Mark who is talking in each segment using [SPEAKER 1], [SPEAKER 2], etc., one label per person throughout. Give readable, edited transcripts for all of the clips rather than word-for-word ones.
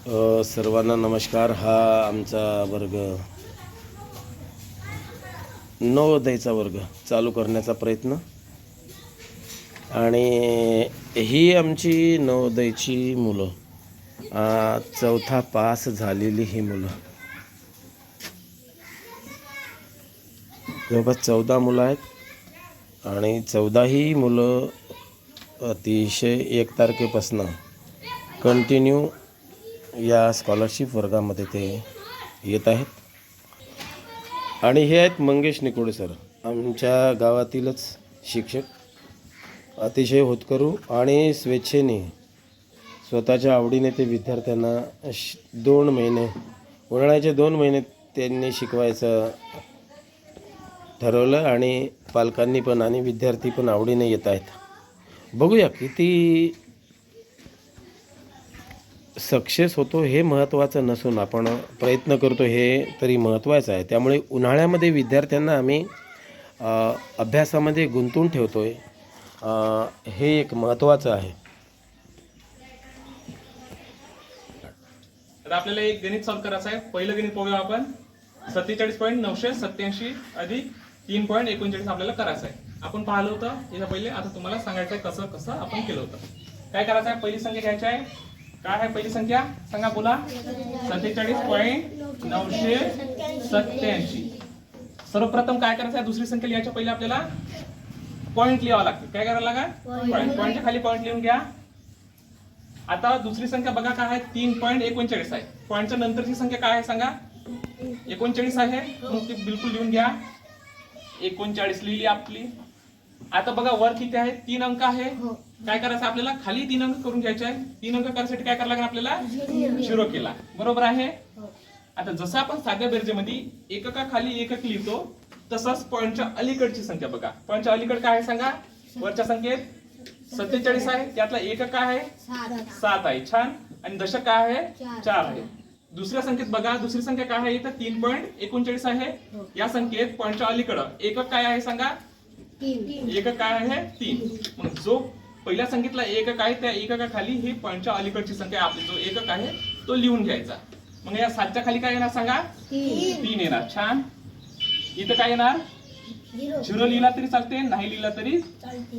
[SPEAKER 1] सर्वांना नमस्कार. हा आमचा वर्ग नवोदयचा वर्ग चालू करण्याचा प्रयत्न आणि ही आमची नवोदयची मुलं, चौथा पास झालेली ही मुलं, जवळपास 14 मुलं आहेत आणि 14ही मुलं अतिशय 1 तारखेपासून कंटिन्यू या स्कॉलरशिप वर्गामध्ये ते येत आहेत. आणि हे आहेत मंगेश निकोडे सर, आमच्या गावातीलच शिक्षक, अतिशय होतकरू आणि स्वेच्छेने स्वतःच्या आवडीने ते विद्यार्थ्यांना 2 महिने, उन्हाळ्याचे 2 महिने त्यांनी शिकवायचं ठरवलं आणि पालकांनी पण आणि विद्यार्थी पण आवडीने येत आहेत. बघूया किती सक्सेस होतो हे महत्त्वाचं नसून आपण प्रयत्न करतो हे तरी महत्त्वाचं आहे. त्यामुळे उन्हाळ्यामध्ये विद्यार्थ्यांना आम्ही अभ्यासामध्ये गुंतवून ठेवतो आहे, हे एक महत्त्वाचं आहे.
[SPEAKER 2] तर आपल्याला एक गणित सॉल्व करायचं आहे. पहिलं गणित पाहूया आपण. 47.987 अधिक 3.39 आपल्याला करायचं आहे. आपण पाहिलं होतं याच्या पहिले. आता तुम्हाला सांगायचं आहे कसं कसं आपण केलं होतं. काय करायचं आहे, पहिली संख्या घ्यायची आहे. काय आहे पहिली संख्या सांगा, बोला. 47.987. सर्वप्रथम काय करायचं आहे, दुसरी संख्या लिहायच्या पहिले आपल्याला पॉईंट लिहावा लागते. काय करायला लागा, पॉईंटच्या खाली पॉईंट लिहून घ्या. आता दुसरी संख्या बघा काय आहे, 3.39 आहे. पॉईंटच्या नंतरची संख्या काय आहे सांगा, 39 आहे. मग ती बिलकुल लिहून घ्या. 39 लिहिली आपली. आता बघा वर किती आहे, 3 अंक आहे. काय करायचं आपल्याला, खाली 3 अंक करून घ्यायचे आहे. 3 अंक करण्यासाठी काय करायला लागेल आपल्याला, 0 केला. बरोबर आहे. आता जसं आपण साध्या बेरजेमध्ये एकका खाली एकक लिहितो, तसंच पॉईंटच्या अलीकडची संख्या बघा. पॉईंटच्या अलीकड काय आहे सांगा, वरच्या संख्येत 47 आहे, त्यातला एकक काय आहे, 7 आहे. छान. आणि दशक काय आहे, 4 आहे. दुसऱ्या संख्येत बघा, दुसरी संख्या काय आहे, इथं 3.39 आहे. या संख्येत पॉईंटच्या अलीकडं एकक काय आहे सांगा, एकक काय आहे, 3. मग जो पहिल्या संख्येतला एकक आहे त्या एककाखाली ही पॉईंटच्या अलीकडची संख्या आपली जो एकक आहे तो लिहून घ्यायचा. मग या 7च्या खाली काय येणार सांगा, 3 येणार. छान. इथं काय येणार, 0 लिहिला तरी चालते, नाही लिहिला तरी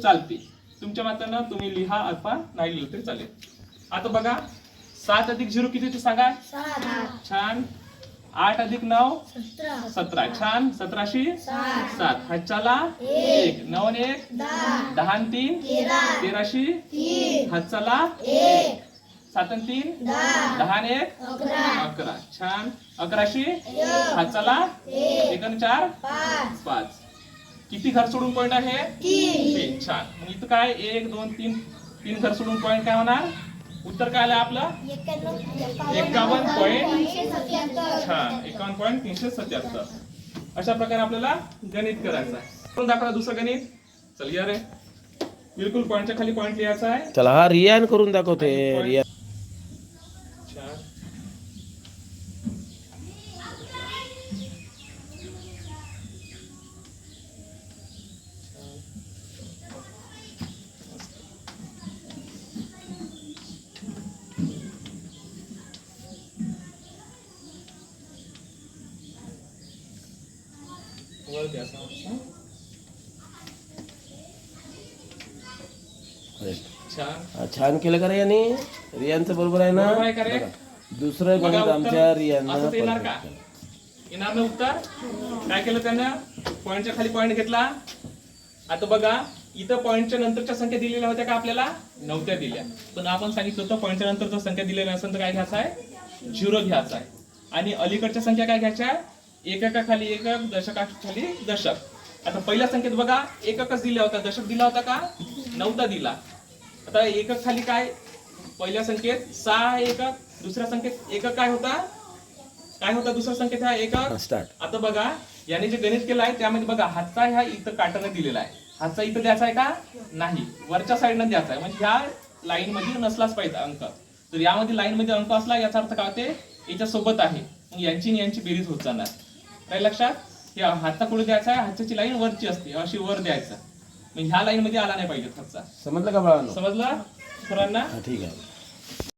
[SPEAKER 2] चालते. तुमच्या मतानं तुम्ही लिहा अथवा नाही लिहिलं तरी चालेल. आता बघा 7 अधिक 0 किती ते सांगा, 7. छान. 8 अधिक 9 17. छान. 17 7. हातचाला 1. 9 1 10 3 13 हातचाला 1. 7 3 10 1 11. छान. 11 हातचाला 1 4 5. किती घर सोडून पॉईंट आहे, 3. छान. मग इथं काय 1 2 3 घर सोडून पॉईंट काय होणार, उत्तर काय आलं आपलं, 51.377. छान. 51.377. अशा प्रकारे आपल्याला गणित करायचं आहे. करून दाखवा दुसरं गणित. चल या रे, बिलकुल पॉईंटच्या खाली पॉईंट लिहायचा आहे.
[SPEAKER 1] चला, हा रियान करून दाखवते. रियान.
[SPEAKER 2] छान. वर द्या असं. छान.
[SPEAKER 1] छान केलं का रे यांनी, रियानचं बरोबर आहे ना.
[SPEAKER 2] बरोबर आहे का रे?
[SPEAKER 1] दुसरं
[SPEAKER 2] बघा
[SPEAKER 1] गणित
[SPEAKER 2] उत्तर.
[SPEAKER 1] आमच्या रियानं
[SPEAKER 2] असंच येणार का,
[SPEAKER 1] perfect.
[SPEAKER 2] येणार ना उत्तर. काय केलं त्यानं, पॉईंटच्या खाली पॉईंट घेतला. आता बघा इथं पॉईंटच्या नंतरच्या संख्या दिलेल्या होत्या का, आपल्याला नव्हत्या दिल्या. पण आपण सांगितलं होतं पॉईंटच्या नंतर जर संख्या दिलेल्या नसेल तर काय घ्यायचं आहे, 0 घ्यायचा आहे. आणि अलीकडच्या संख्या काय घ्यायच्या, एककाखाली एकक, दशकाखाली दशक. आता पहिल्या संख्येत बघा एककच दिला होता, दशक दिला होता का, नव्हता दिला. आता एकक खाली काय, पहिल्या संख्येत 6 एकक, दुसऱ्या संख्येत एकक काय होता, दुसऱ्या संख्येत हा एकक.
[SPEAKER 1] स्टार्ट.
[SPEAKER 2] आता बघा याने जे गणित केलं आहे त्यामध्ये बघा हातचा ह्या इथं काटाने दिलेला आहे. हातचा इथं द्यायचा आहे का, नाही, वरच्या साईडनं द्यायचा आहे. म्हणजे ह्या लाईन मध्ये नसलाच पाहिजे अंक. तर यामध्ये लाईन मध्ये अंक असला याचा अर्थ काय होते, याच्या सोबत आहे. मग यांची बेरीज होत जाणार. काय लक्षात, या हातचा कुठे द्यायचा आहे, हाताची लाईन वरची असते, अशी वर द्यायचं. मग ह्या लाईन मध्ये आला नाही पाहिजे हातचा.
[SPEAKER 1] समजलं का बाळांनो,
[SPEAKER 2] समजलं सर्वांना.
[SPEAKER 1] ठीक आहे.